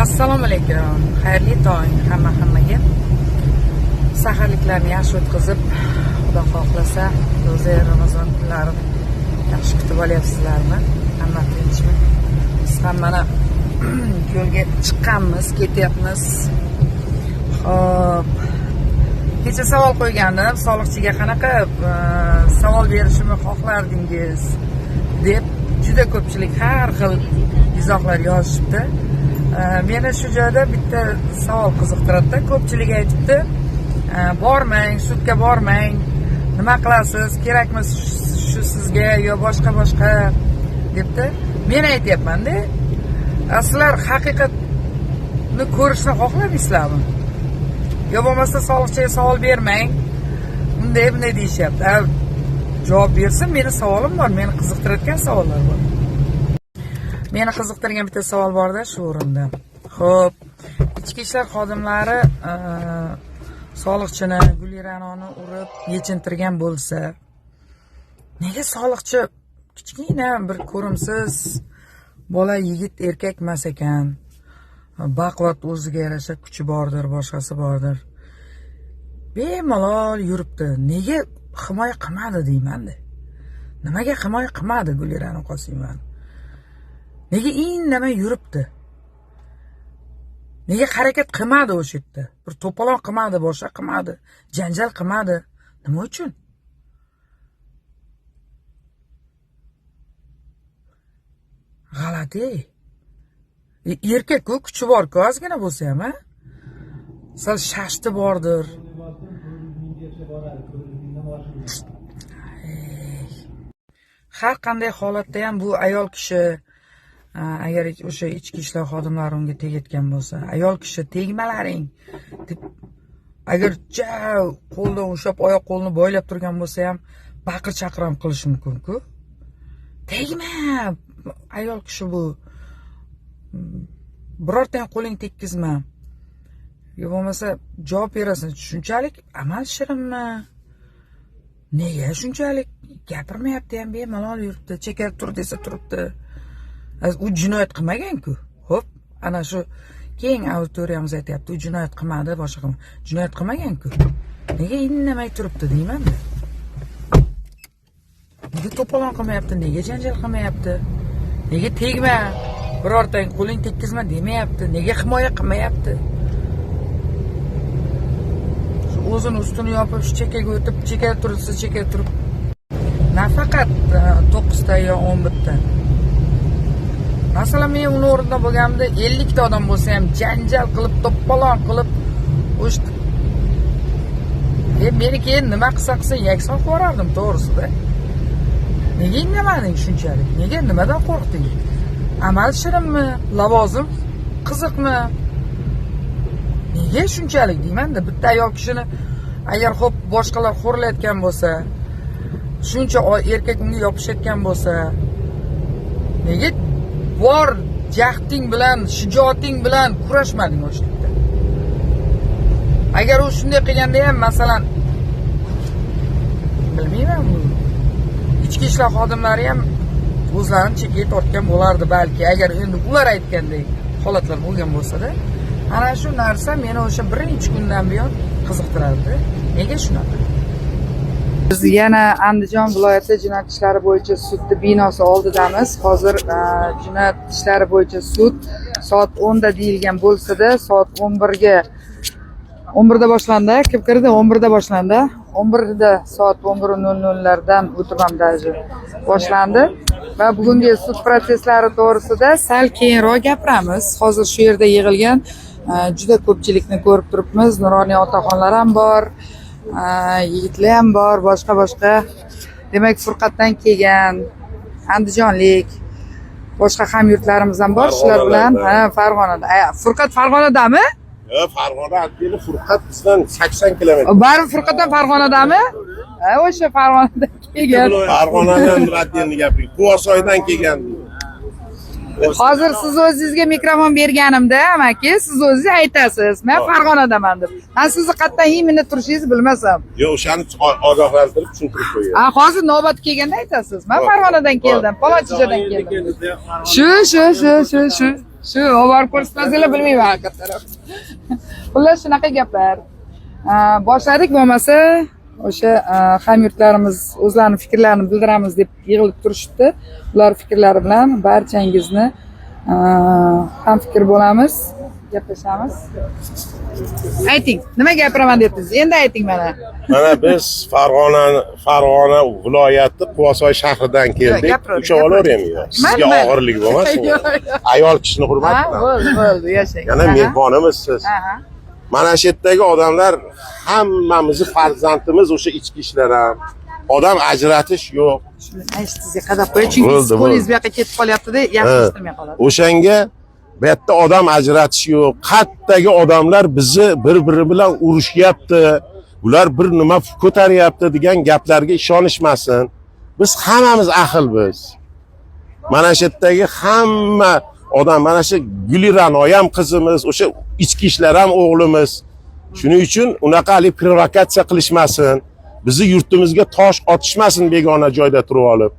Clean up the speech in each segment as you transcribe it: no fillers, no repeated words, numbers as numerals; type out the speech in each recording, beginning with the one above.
Assalomu alaykum. Xayrli tong hammaga. Saharliklarni yaxshi o'tkazib, Xudo xohlasa, ro'za Ramazon kunlarini yaxshi kutib olyapsizlarmi? Hamma tinchmi? Biz ham mana yo'lga chiqqanmiz, ketyapmiz. Xo'p. Kecha savol qo'ygandim, soliqchiga qanaqa savol berishimni xohlardingiz deb juda ko'pchilik har xil izohlar yozishibdi. Meni shu joyda bitta savol qiziqtiradi. Ko'pchilik aytibdi, bormang, sudga bormang, nima qilasiz, kerakmi shu sizga yo boshqa debdi. Men aytyapman-da, sizlar haqiqatni ko'rishni xohlamaysizlarmi? Yo bo'lmasa soliqchiga savol bermang, bunday deyishyapti. Javob bersin, meni savolim bor, meni qiziqtirayotgan savollar bor. Meni qiziqtirgan bitta savol bor-da shu o'rinda. Xo'p, ichki ishlar xodimlari soliqchini Guliranoni urib yechintirgan bo'lsa, nega soliqchi kichkina bir ko'rimsiz bola, yigit, erkak emas ekan? Baquvvat, o'ziga yarasha kuchi bordir, boshqasi bordir. Bemalol yuribdi. Nega himoya qilmadi deyman-da. Nimaga himoya qilmadi Gulirani Qosimova? Nega indamay yuribdi? Nega harakat qilmadi o'sha yerda? Bir to'polon qilmadi, boshqa qilmadi, janjal qilmadi. Nima uchun? G'alati. Erkak-ku, kuchi bor-ku, ozgina bo'lsa ham, ha? Sal shashti bordir. Har qanday holatda ham bu ayol kishi, agar o'sha ichki ishlar xodimlari unga tegayotgan bo'lsa, ayol kishi tegmalaring deb, agar qo'ldan ushlab oyoq qo'lini boylab turgan bo'lsa ham baqir-chaqir ham qilish mumkin-ku. Tegma! Ayol kishi bu. Birorta ham qo'ling tekkizma. Yo bo'lmasa javob berasan. Shunchalik amal shirinmi? Nega shunchalik gapirmayapti ham, bemalol yuribdi, chekar tur desa turibdi. U jinoyat qilmagan-ku. Xo'p, ana shu keng auditoriyamiz aytayapti, u jinoyat qilmadi, boshqa qilmadi. Jinoyat qilmagan-ku. Nega indamay turibdi deyman-da. Nega to'polon qilmayapti? Nega janjal qilmayapti? Nega tegma, birortang qo'ling tekkizma demayapti? Nega himoya qilmayapti? Shu o'zini ustini yopib, shu chekkaga o'tib, chekka turib. Nafaqat 9 ta yo 11 ta. Masalan, men uni o'rnida bo'lganimda 50 ta odam bo'lsa ham janjal qilib, to'polon qilib, o'shdi. Meni keyin nima qilsa yakson qo'rardim, to'g'risida. Nega indamading shunchalik? Nega, nimadan qo'rqding? Amal shirinmi? Lavozim qiziqmi? Nega shunchalik deyman-da, bitta ayol kishini agar xo'p boshqalar xo'rlayotgan bo'lsa, shuncha erkak unga yopishayotgan bo'lsa, nega bor jahding bilan, shijoating bilan kurashmading o'sha yerda? Agar u shunday qilganda ham, masalan, bilmayman, ichki ishlar xodimlari ham o'zlarini chekkaga tortgan bo'lardi balki, agar endi ular aytgandek holatlar bo'lgan bo'lsa-da. Ana shu narsa meni o'sha birinchi kundan buyon qiziqtirardi. Nega shunaqa? Biz yana Andijon viloyati jinoyat ishlari bo'yicha sudi binosi oldidamiz. Hozir jinoyat ishlari bo'yicha sud soat 10 da deyilgan bo'lsa-da, soat 11 da boshlandi. Kim kirdi? 11 da boshlandi. 11 da soat 11:00 lardan o'tib ham даже boshlandi. Va bugungi sud prosesslari to'g'risida sal keyinroq gapiramiz. Hozir shu yerda yig'ilgan juda ko'pchilikni ko'rib turibmiz. Nuroniy otaxonlar ham bor, yigitlar ham bor, boshqa. Demak, Furqatdan kelgan andijonlik boshqa hamyurtlarimiz ham bor. Shular bilan Farg'onada. Furqat Farg'onadami? Yo'q, Farg'ona Abdeli Furqat bizdan 80 kilometr. Bari Furqatdan Farg'onadami? O'sha Farg'onadan kelgan. Farg'onadan Nuratdinni gapiring. Quvasoydan kelgan. Hozir siz o'zingizga mikrofon berganimda, amaki, siz o'zingiz aytasiz. Men Farg'onadaman deb. Men sizni qayerdan yimini turishingizni bilmasam. Yo'q, o'shani ogohlantirib tushuntirib qo'yay. Hozir navbat kelganda aytasiz. Men Farg'onadan keldim, Palonchijodan keldim. Shu. Shu olib ko'rsatmasanglar bilmayman haqiqatdan. Xullas shunaqa gaplar. Boshladik bo'lmasa o'sha hamyurtlarimiz o'zlarining fikrlarini bildiramiz deb yig'ilib turishibdi. Ular fikrlari bilan barchangizni ham fikr bo'lamiz, gaplashamiz. Ayting, nima gapiraman debsiz? Endi ayting mana. Mana biz Farg'ona viloyati Quvasoy shahridan keldik. Ucha olavermayman. Sizga og'irlik bo'lmasin. Ayol kishini hurmat qilaman. Bo'ldi, yashang. Yana mehmonimiz siz. Mana shu yerdagi odamlar hammamizni farzandimiz o'sha ichki ishlar ham. Odam ajratish yo'q. Sizga qadab qo'y, chunki siz qo'lingiz bu yoqqa ketib qolyapti-da, yaxshi eshitmay qoladi. O'shanga bu yerda odam ajratish yo'q. Qayerdagi odamlar bizni bir-biri bilan urushyapti. Ular bir nima ko'taryapti degan gaplarga ishonishmasin. Biz hammamiz ahilmiz. Mana shu yerdagi hamma odam, mana shu Guliranoy ham qizimiz, o'sha ichki ishlar ham o'g'limiz. Shuning uchun unaqa hali provokatsiya qilishmasin. Bizni yurtimizga tosh otishmasin begona joyda turib olib.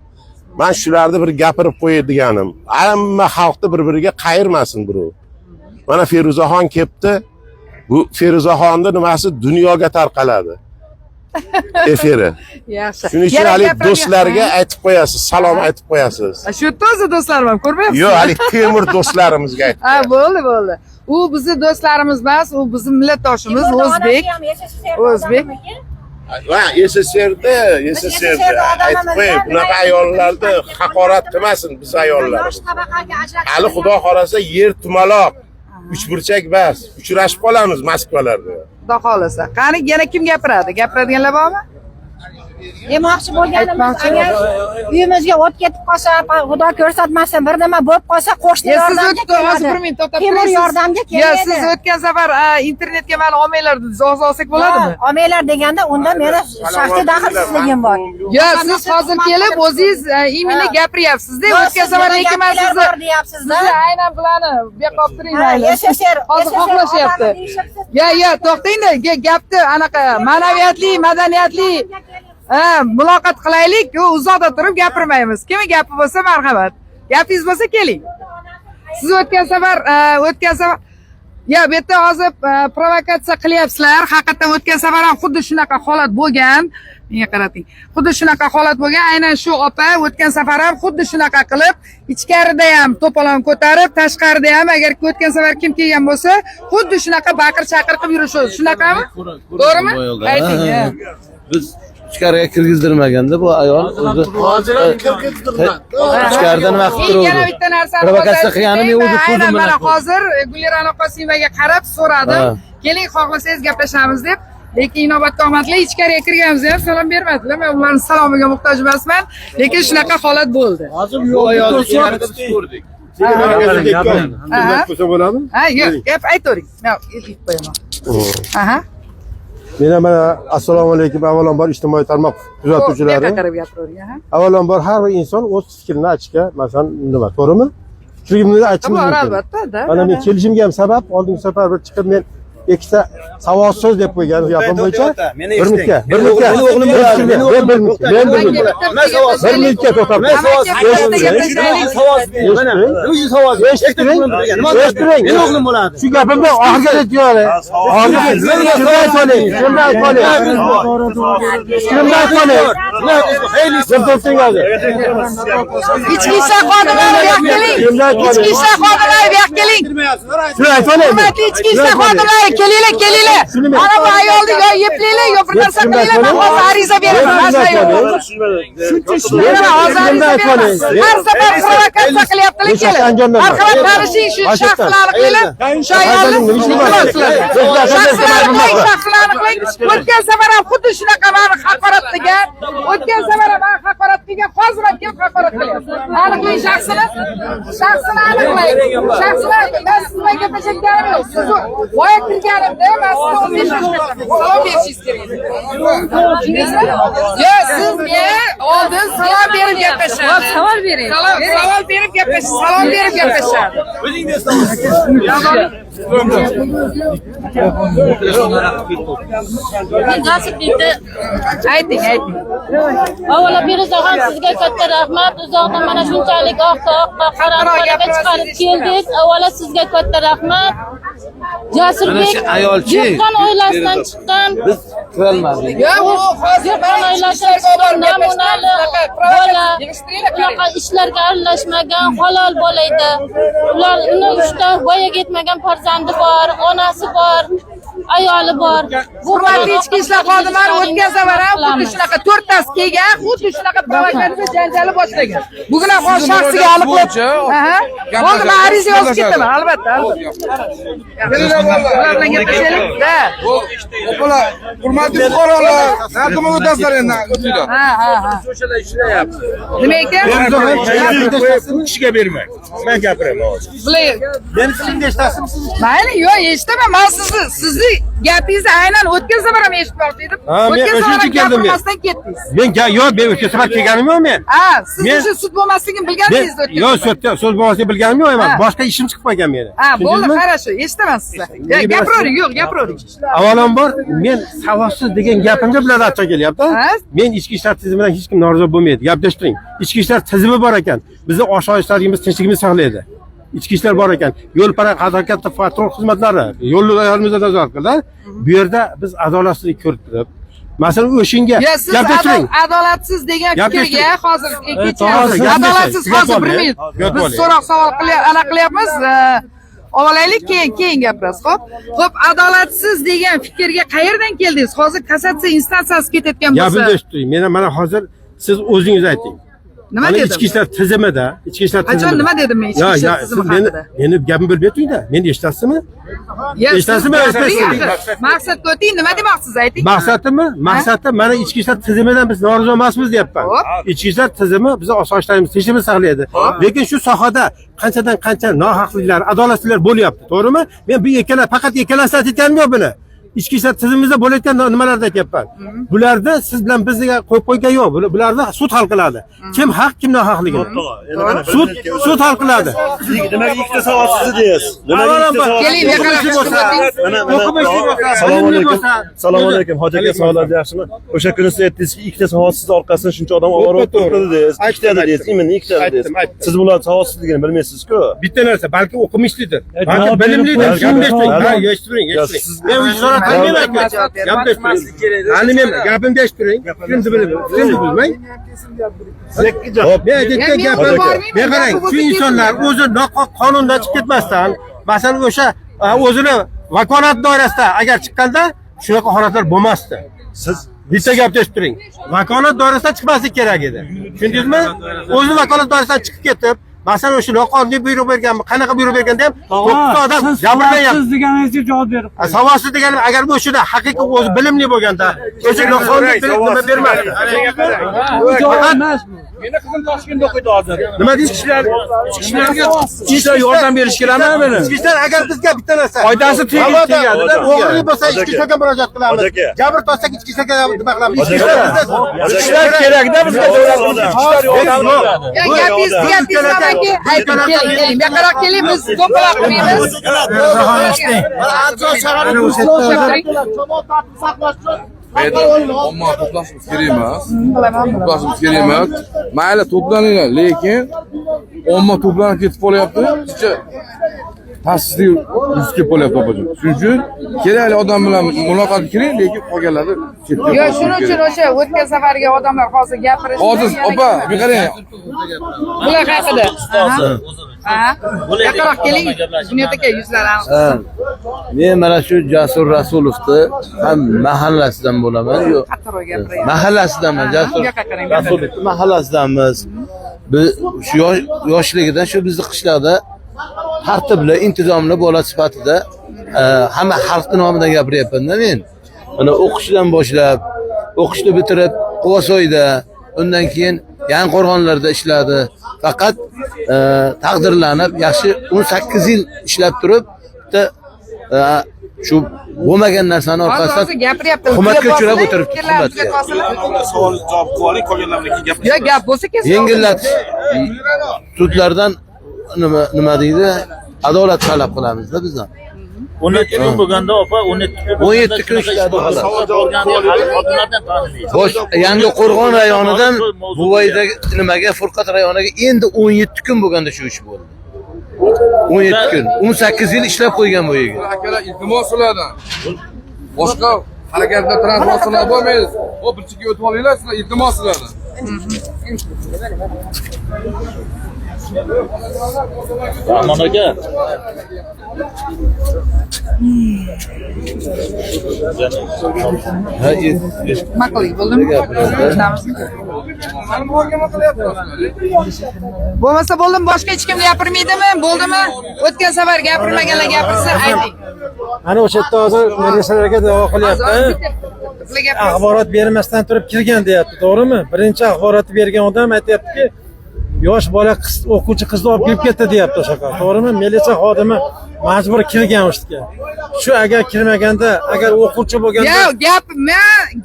Men shularni bir gapirib qo'yay deganim. Hamma xalqni bir-biriga qayirmasin birov. Mana Feruzaxon kelibdi. Bu Feruzaxonning nimasi dunyoga tarqaladi. Efiri. Yaxshi. Shuning uchun hali do'stlarga aytib qo'yasiz, salom aytib qo'yasiz. Shu to'zi do'stlarim ham ko'rmayapsiz? Yo'q, hali temir do'stlarimizga aytib. Bo'ldi. U bizni do'stlarimiz emas, u bizning millatdoshimiz, o'zbek. O'zbek. Va SSRda aytib qo'y, bunaqa ayollarni haqorat qilmasin biz ayollarimiz. Hali xudo xolasa yer tumaloq, uchburchak bas, uchrashib qolamiz Moskvalarda. Xudo xolasa. Qani yana kim gapiradi? Gapiradiganlar bormi? Demoqchi bo'lganimiz, agar uyimizga o't ketib qolsa, xudo ko'rsatmasin, bir nima bo'lib qolsa, qo'shni yordamga keladi. Temir yordamga keladi. Siz o'tgan safar internetga meni olmanglar deb izoh olsak bo'ladimi? Olmanglar deganda unda meni shaxsiy daxlsizligim bor. Yo, siz hozir kelib o'zingiz imini gapiryapsiz-da. O'tgan safar lekin men sizni aynan bularni bu yoqqa olib turing mayli. Hozir xohlashyapti. Yo, to'xtangda, gapni anaqa ma'naviyatli, madaniyatli muloqot qilaylik, uzoqda turib gapirmaymiz. Kimning gapi bo'lsa marhamat. Gapingiz bo'lsa keling. Siz o'tgan safar ya bu yerda hozir provokatsiya qilyapsizlar. Haqiqatan o'tgan safar ham xuddi shunaqa holat bo'lgan. Menga qarating. Xuddi shunaqa holat bo'lgan. Aynan shu opa o'tgan safar ham xuddi shunaqa qilib, ichkarida ham to'polon ko'tarib, tashqarida ham agar o'tgan safar kim kelgan bo'lsa, xuddi shunaqa baqir-chaqir qilib yurishadi. Shunaqami? To'g'rimi? Ayting. Biz ichkariga kirgizdirmaganda bu ayol o'zi ichkarida nima qilib turibdi? Yana bitta narsani provokatsiya qilgani men o'zi ko'zim bilan mana hozir Gulirano Qosimaga qarab so'radim. Keling, xohlasangiz gaplashamiz deb. Lekin inobatga omadli ichkariga kirganimizda ham salom bermadilar. Men ularning salomiga muhtoj emasman, lekin shunaqa holat bo'ldi. Hozir bu ayolni ichkarida biz ko'rdik. Bo'lsa bo'ladimi? Yo'q, gap aytavering. Men aytib qo'yaman. Mana assalomu alaykum. Avvalambor ijtimoiy tarmoq kuzatuvchilari. Avvalambor har bir inson o'z fikrini aytishga, masalan, nima, to'g'rimi? Fikrimni aytishimiz mumkin. Albatta-da. Mana men kelishimga ham sabab, oldingi safar bir chiqib men ikkita savol so'z deb qo'ygan gapim bo'yicha bir minutga meni o'g'lim bo'ladi, men bir minutga to'xtab eshittiring, meni o'g'lim bo'ladi. Shu gapimni oxiriga aytayole. Ichki ishlar xodimlari bu yoqqa keling. Ichki ishlar xodimlari bu yoqqa keling. Shuni aytaylik. Ichki ishlar xodimlari kelinglar. Mana bu ayolni yo yeplinglar, yo bir narsa qilinglar. Men hozir ariza beraman. Har safar provokatsiya qilyaptilar kelib. Marhamat qarashing shu shaxslarni qilib. Shu ayolni shaxslarni qiling. O'tgan safar ham xuddi shunaqa meni haqorat qilgan. O'tgan safar ham meni haqorat qilgan. Hozir ham kelib haqorat qilyapti. Aniqlang shaxsini. Shaxsini aniqlang. Shaxsini men sizga gaplashganim yo'q. Siz voya kirganimda men sizga salom berishingiz kerak. Tushundingizmi? Yo, siz men oldin salom berib gaplashadi. Savol bering. Savol berib gaplashadi. Salom berib gaplashadi. Ayting. Avvalo Feruzaxon sizga katta rahmat. Uzoqdan mana shunchalik oqqa qaramqoraga chiqarib keldik. Avvalo sizga katta rahmat. Jasurbek Dehqon oilasidan chiqqan. Biz kirolmadik. Dehqon oilasidan chiqqan namunali bola. Bunaqa ishlarga aralashmagan halol bola edi. Ular uni 3 ta voyaga yetmagan farzandi bor, onasi bor, ayoli bor. Bu Hurmatli ichki ishlar xodimlari o'tkazavar ham xuddi shunaqa 4 tasi kelgan, xuddi shunaqa provokatsiya janjali boshlagan. Bugun ham hozir shaxsiga aniqlab. Bo'ldi, men ariza yozib ketaman, albatta. Ular bilan gaplashaylik-da. O'pala, hurmatli fuqarolar, nima o'tasizlar endi o'tida? Ha. Nima ekan? kishiga bermang. Men gapiraman hozir. Bular Men sizning nechtasimiz? mayli, yo'q, eshitaman. Men sizni gapingizni aynan o'tkazaman eshitmoqchi edim. Men o'shancha keldim men. Gapirmasdan ketdingiz. Men yo'q, men o'sha safar kelganim yo'q men. Ha, siz shu sud bo'lmasligini bilganingiz o'tgan. Yo'q, so'z bo'lmasligini bilganim yo'q emas. Boshqa ishim chiqib qolgan meni. Ha, bo'ldi, qarashu, eshitaman sizlar. Gapiravering, yo'q, gapiravering. Avvalambor men savodsiz degan gapimga bilan ratcha kelyapti. Men ichki ishlar tizimidan hech kim norozi bo'lmaydi. Gaplashtiring. Ichki ishlar tizimi bor ekan. Bizni osoyishtaligimiz, tinchligimizni saqlaydi. Ichki ishlar bor ekan. Yo'l harakati patrul xizmatlari, yo'llarimizni nazorat qiladi. Bu yerda biz adolatsizlik ko'rib turib, masalan, o'shinga gapirishing. Adolatsiz degan fikrga hozir adolatsiz hozir 1 minut. Biz so'roq savol qilyapmiz. Olaylik, keyin gapirasiz, xo'p? Xo'p, adolatsiz degan fikrga qayerdan keldingiz? Hozir kassatsiya instansiyasi ketayotgan bo'lsa. Gapimni eshitding. Mana hozir siz o'zingiz ayting. Nima dedim? Ichki ishlar tizimida, ichki ishlar tizimida. Qachon nima dedim men ichki ishlar tizimi haqida? Meni gapimni bilib ayting-da. Meni eshitasizmi? Eshitasizmi? Maqsadga o'ting, nima demoqchisiz ayting. Maqsadim mana ichki ishlar tizimidan biz norozi emasmiz deyapman. Ichki ishlar tizimi bizni osoyishtaligimizni, tinchligimizni saqlaydi. Lekin shu sohada qanchadan qancha nohaqliklar, adolatsizliklar bo'lyapti, to'g'rimi? Men bu faqat ikkalasini aytganim yo'q buni. Ichki ishlar tizimimizda bo'layotgan nimalarni aytyapman. Bularda siz bilan bizga qo'yib qo'ygan yo'q. Bularda sud hal qiladi. Kim haq, kim nohaqligini. Sud hal qiladi. Nimaga ikkita savodsiz deysiz? Keling, Assalomu alaykum. Hoji aka, sog'lar yaxshimi? O'sha kuni siz aytdingizki, ikkita savodsiz orqasidan shuncha odam ovora o'tirdi deysiz. Ikkita deysiz, imini ikkita deysiz. Siz bular savodsizligini bilmaysiz-ku. Bitta narsa, balki o'qimishlidir. Balki bilimlidir. Eshittiring. Men u so'rab gapimni eshittiring. Kimni bilmang. Men qarang, shu insonlar o'zi qonundan chiqib ketmasdan, masalan, o'sha o'zini vakolat doirasida agar chiqqanda shunaqa holatlar bo'lmasdi. Siz bitta gapni eshittiring. Vakolat doirasidan chiqmaslik kerak edi. Tushundingizmi? O'zi vakolat doirasidan chiqib ketib, masalan, o'sha noqonuniy buyruq berganmi, qanaqa buyruq bergan deb 9 odam jabrlangan. Siz deganingizga javob berib. Savodsiz deganim agar bu o'shida haqiqiy o'zi bilimli bo'lganda, o'sha noqonuniy nima bermadi. Javob emas bu. Meni qizim Toshkentda o'qiydi hozir. Nima deysiz? Ishlar yordam berish kerakmi meni? Ishlar agar bizga bitta narsa foydasi tegadi. O'g'rilik bo'lsa ichki ishlarga murojaat qilamiz. Jabr tortsak ichki ishlarga nima qilamiz? Ishlar kerakda bizga davlat ishlar yordam beradi. Gapingizni aytib keling. Yaqinroq keling, biz ko'proq qilmaymiz. Omma to'plashimiz kerak emas. To'plashimiz kerak emas. Mayli to'planinglar, lekin omma to'planib ketib qolyapti. Tasdiq yuz kelib qolyapti opajon. Shuning uchun kerakli odam bilan muloqotga kiring, lekin qolganlarni chetga. Yo'q, shuning uchun o'sha o'tgan safargi odamlar hozir gapirish. Hozir opa, men qarang. Bular haqida. Yaqinroq keling. Bunyod aka yuzlari aniq. Men mana shu Jasur Rasulovni ham mahallasidan bo'laman. Yo'q. Mahallasidanman. Jasur Rasulovni mahallasidanmiz. Biz shu yoshligidan shu bizni qishloqda tartibli, intizomli bola sifatida hamma xalq nomidan gapiryapman-da men. Mana o'qishdan boshlab, o'qishni bitirib Quvasoyda, undan keyin Yangiqo'rg'onlarda ishladi. Faqat taqdirlanib, yaxshi 18 yil ishlab turib, bitta shu bo'lmagan narsani orqasidan hozir gapiryapti. hukumatga uchrab o'tiribdi. Hukumatga. Savol javob qilib oling, qolganlarniki gap. Yo, gap bo'lsa kesin. Yengillatish sudlardan nima deydi? Adolat talab qilamizda bizdan. 12 kun bo'lganda opa 17 kun ishladi xolos. Xo'sh, Yangi Qo'rg'on rayonidan Buvaydagi nimaga Furqat rayoniga endi 17 kun bo'lganda shu ish bo'ldi. 17 kun. 18 yil ishlab qo'ygan bu yigit. Akalar iltimos ulardan. Boshqa harakatda transportlar bo'lmaydi. O bir chekka o'tib olinglar, sizlar iltimos ulardan. Rahmon aka. Maqli bo'ldimi? Bo'lmasa bo'ldim, boshqa hech kim gapirmaydimi? Bo'ldimi? O'tgan safar gapirmaganlar gapirsa ayting. Ana o'sha yerda hozir militsiyalarga da'vo qilyapti. Axborot bermasdan turib kirgan deyapti, to'g'rimi? Birinchi axborotni bergan odam aytayaptiki, yosh bola o'quvchi qizni olib kirib ketdi deyapti o'sha yoqqa. To'g'rimi? Militsiya xodimi majbur kirgan o'shga. Shu agar kirmaganda, agar o'quvchi bo'lganda, Yo,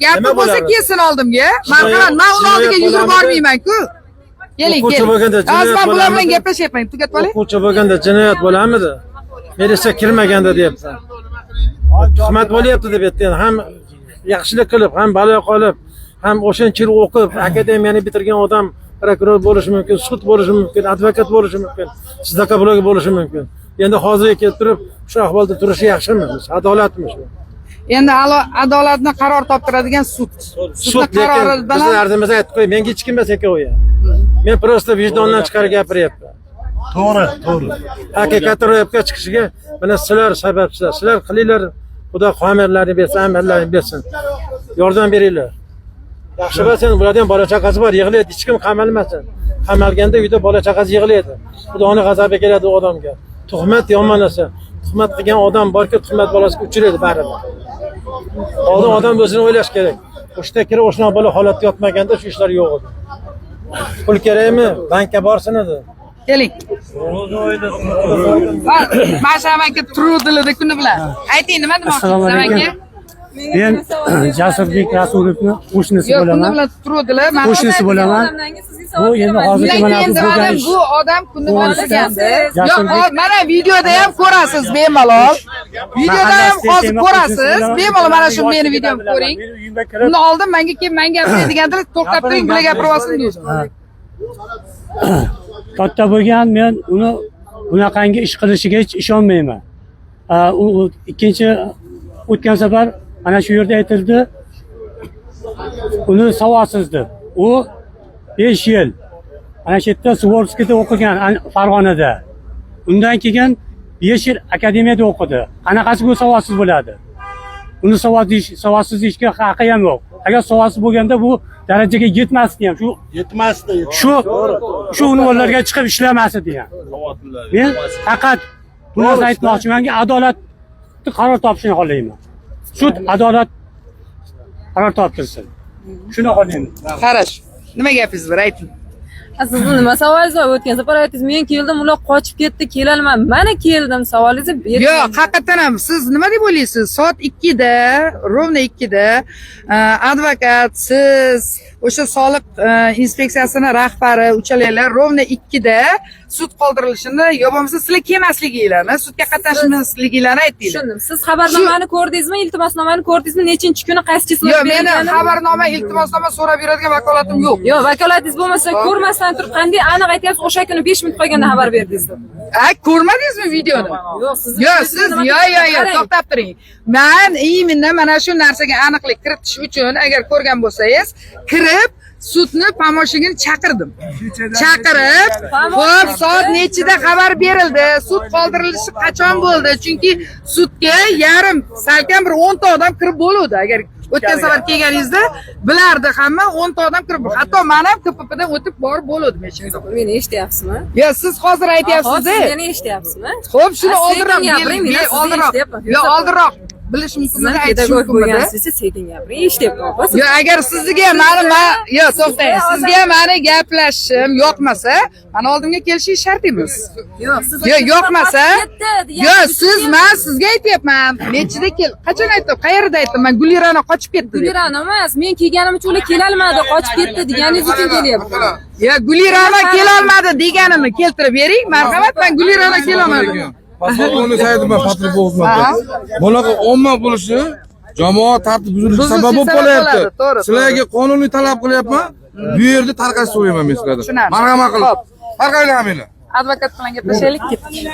gapi bo'lsa kelsin oldimga. Marhamat, men uni oldiga yugurib bormayman-ku. Keling, o'quvchi bo'lganda keling. Hozir men bular bilan gaplashyapman. Tugatib oling. o'quvchi bo'lganda jinoyat bo'lamidi? Militsiya kirmaganda deyapti. Tuhmat bo'lyapti deb aytdi. Ham yaxshilik qilib, ham balo qolib, ham o'shancha yil o'qib, akademiyani bitirgan odam prokuror bo'lishi mumkin, sud bo'lishi mumkin, advokat bo'lishi mumkin, sadaqa blogi bo'lishi mumkin. Endi hozirga kelib turib, shu ahvolda turishi yaxshimi? Adolatmi shu? Endi adolatni qaror toptiradigan sud. Sud qarori bilan bizning ardimizda aytib qo'y, menga hech kim emas ekan u ya. Men prosta vijdondan chiqarib gapiryapman. To'g'ri. Haqiqatni ro'yobga chiqishiga mana sizlar sababchilar. Sizlar qilinglar, Xudo qo'mirlarni bersin, amallarni bersin. Yordam beringlar. Yaxshi bo'lsin, bulardan bola chaqasi bor, yig'laydi, hech kim qamalmasin. Qamalganda uyda bola chaqasi yig'laydi. Xudoning g'azabi keladi u odamga. Tuhmat yomon narsa. Tuhmat qilgan odam borki, tuhmat bolasiga uchraydi baribir. Oldin odam o'zini o'ylash kerak. O'shda kirib o'shna bola holatda yotmaganda shu ishlar yo'q edi. Pul kerakmi? Bankka borsin edi. Keling. Mashamaka turuvdilida kuni bilan. Ayting, nima demoqchisiz aka? Men Jasurbek Rasulovning qo'shnisi Yo'q, kuni bo'laman. bilan turuvdilar. Qo'shnisi bo'laman. Bu endi hozirgi mana bu bo'lgan ish. Bu odam kuni bilan deganda. Jasurbek- Yo'q, mana videoda ham ko'rasiz bemalol. Videoda ham hozir ko'rasiz. Bemalol mana shu meni videomni ko'ring. Uni oldin menga kelib men gapiradiganlar to'xtab turing, bular gapirib olsin deysiz. Katta bo'lgan, men uni bunaqangi ish qilishiga hech ishonmayman. U ikkinchi o'tgan safar mana shu yerda aytildi, uni savodsiz deb. U 5 yil ana shu yerda Suvorskiyda o'qigan Farg'onada. Undan keyin 5 yil akademiyada o'qidi. Qanaqasi bu savodsiz bo'ladi? Uni savodsiz deyishga haqqi ham yo'q. Agar savodsiz bo'lganda bu darajaga yetmasdi ham. Shu unvonlarga chiqib ishlamasdi ham. Men faqat bu narsa aytmoqchimanki, adolatni qaror topishini xohlayman. Sud adolat qaror toptirsin. Shuni xohlayman. Qarash. Nima gapingiz bor, ayting. Siz nima savolingiz bor? O'tgan safar aytdingiz, men keldim, ular qochib ketdi, kelolmam. Mana keldim, savolingizni bering. Yo'q, haqiqatan ham siz nima deb o'ylaysiz? Soat 2 da, rovna 2 da advokat, siz, o'sha soliq inspeksiyasining rahbari, uchalanglar rovna 2 da sud qoldirilishini yo bo'lmasa sizlar kelmasliginglarni, sudga qatnashmasliginglarni aytinglar. Tushundim. Siz xabarnomani ko'rdingizmi, iltimosnomani ko'rdingizmi, nechinchi kuni qaysi so'rab Yo'q, meni xabarnoma, iltimosnoma so'rab beradigan vakolatim yo'q. Yo'q, vakolatingiz bo'lmasa, ko'rmasdan turib qanday aniq aytyapsiz, o'sha kuni 5 minut qolganda xabar berdingiz. Ko'rmadingizmi videoni? Yo'q, siz yo'q, to'xtab turing. Men imенно mana shu narsaga aniqlik kiritish uchun agar ko'rgan bo'lsangiz, kirib sudni pomoshigini chaqirdim. Chaqirib, xo'p, soat nechida xabar berildi? Sud qoldirilishi qachon bo'ldi? Chunki sudga yarim, salkam bir 10 ta odam kirib bo'ldi. Agar o'tgan safar kelganingizda bilardi hamma 10 ta odam kirib. Hatto men ham KPPdan o'tib borib bo'ldi meshinga. Meni eshityapsizmi? Yo, siz hozir aytyapsiz-da. Siz meni eshityapsizmi? Xo'p, shuni oldinroq gapiring, oldinroq. Yo, oldinroq. bilish mumkinligi aytish mumkinmidi? sekin gapiring, eshityapman. Yo, agar sizga yo, to'xtang. Sizga meni gaplashishim yoqmasa, mana oldimga kelishingiz shart emas. Yo, yoqmasa, yo, men sizga aytyapman. Nechida qachon aytdim? Qayerda aytdim? Men Gulirani qochib ketdi. Gulirani emas, men kelganim uchun ular kela olmadi, qochib ketdi deganingiz uchun kelyapti. Ya Gulirani kela olmadi deganimni keltirib bering. Marhamat, men Gulirani kela olmadim. Pasportni saytman, patrul bunaqa omma bo'lishi jamoat tartib buzilishi sabab bo'lib qolyapti. Sizlarga qonuniy talab qilyapman. Bu yerda tarqatish so'rayman men sizlardan. Marhamat qilib. Tarqaylar haminglar. Advokat bilan gaplashaylik ketdik.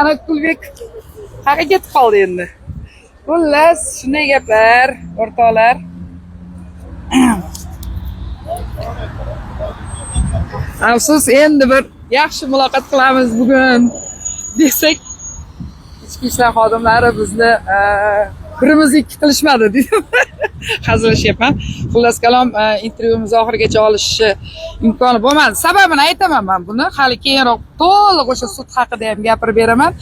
Ana Kulbek qayerga ketib qoldi endi? Xullas, shunday gaplar, o'rtoqlar. Afsus, endi bir yaxshi muloqot qilamiz bugun desak, ichki ishlar xodimlari bizni birimizni ikki qilishmadi deydi. Hazillashyapman. Xullas kalom, intervyuimiz oxirigacha olishi imkoni bo'lmadi. Sababini aytaman men buni. Hali keyinroq to'liq o'sha sud haqida ham gapirib beraman.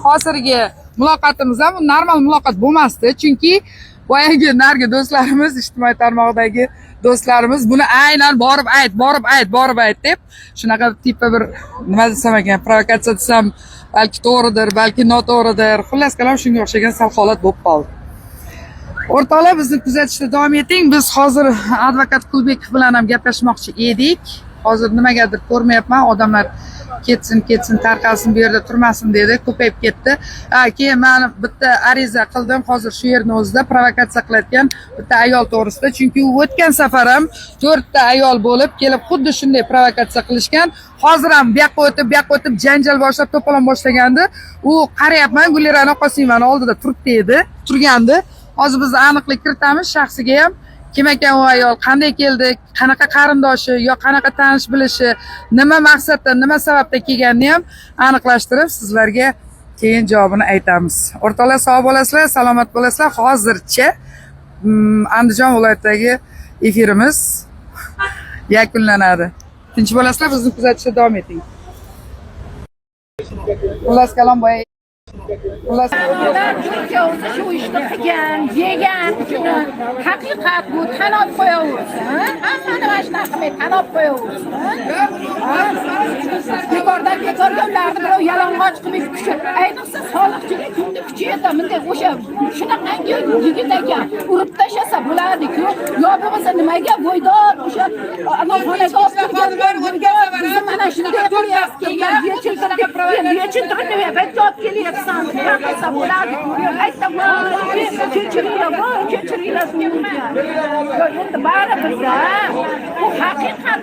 Hozirgi muloqotimiz ham normal muloqot bo'lmasdi, chunki boyagi nargi do'stlarimiz, ijtimoiy tarmoqdagi do'stlarimiz buni aynan borib ayt deb shunaqa tipa bir nima desam ekan, provokatsiya desam, balki to'g'ridir, balki noto'g'ridir. Xullas kalom, shunga o'xshagan sal holat bo'lib qoldi. O'rtoqlar, bizni kuzatishda davom eting. Biz hozir advokat Kulbekov bilan ham gaplashmoqchi edik. Hozir nimagadir ko'rmayapman, odamlar ketsin tarqalsin, bu yerda turmasin dedi, ko'payib ketdi. Keyin men bitta ariza qildim hozir shu yerning o'zida provokatsiya qilayotgan bitta ayol to'g'risida, chunki u o'tgan safar ham 4 ta ayol bo'lib kelib xuddi shunday provokatsiya qilishgan. Hozir ham bu yoqqa o'tib janjal boshlab to'polon boshlagandi. U qarayapman, Gulirani Qosimovani oldida turgandi. Hozir biz aniqlik kiritamiz, shaxsiga ham kim ekan u ayol, qanday keldi, qanaqa qarindoshi, yo qanaqa tanish bilishi, nima maqsadda, nima sababda kelganini ham aniqlashtirib sizlarga keyin javobini aytamiz. O'rtoqlar, sog' bo'lasizlar, salomat bo'lasizlar. Hozircha Andijon viloyatidagi efirimiz yakunlanadi. Tinch bo'lasizlar, bizni kuzatishda davom eting. Xullas kalom boya Turkiya o'zi shu ishni qilgan, yegan shuni haqiqat bu tan olib qo'yaversin. Hammani mana shunaqa qilib tan olib qo'yaversin. Bekordan bekorga ularni birov yalang'och qilib kuchi, ayniqsa soliqchiga kundi kuchi yetadi. Bunday o'sha shunaqangi yigit ekan, urib tashlasa bo'lardi-ku. Yo bo'lmasa nimaga voydor o'sha anoxonaga olib turgan bizni mana shunday qilyapti kelgan yechiltirib javob kelyapsan. Qilsa bo'ladi. Aytaman, kechiringlar. Endi baribir bu haqiqat.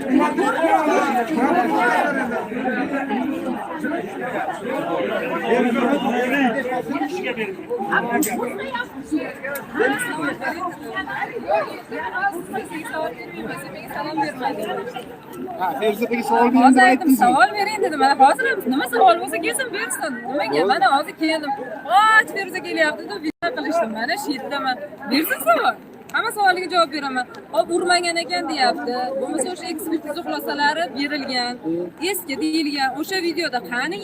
Hozir aytdim, savol bering dedim. Mana hozir nima savol bo'lsa kelsin bersin. Nimaga? Mana hozir keldim. Feruza kelyapti deb video qilishdim. Mana shu yerdaman. Bersin savol. Hamma savoliga javob beraman. Hop urmagan ekan deyapti. Bo'lmasa o'sha ekspertiza xulosalari berilgan, eski deyilgan o'sha videoda qani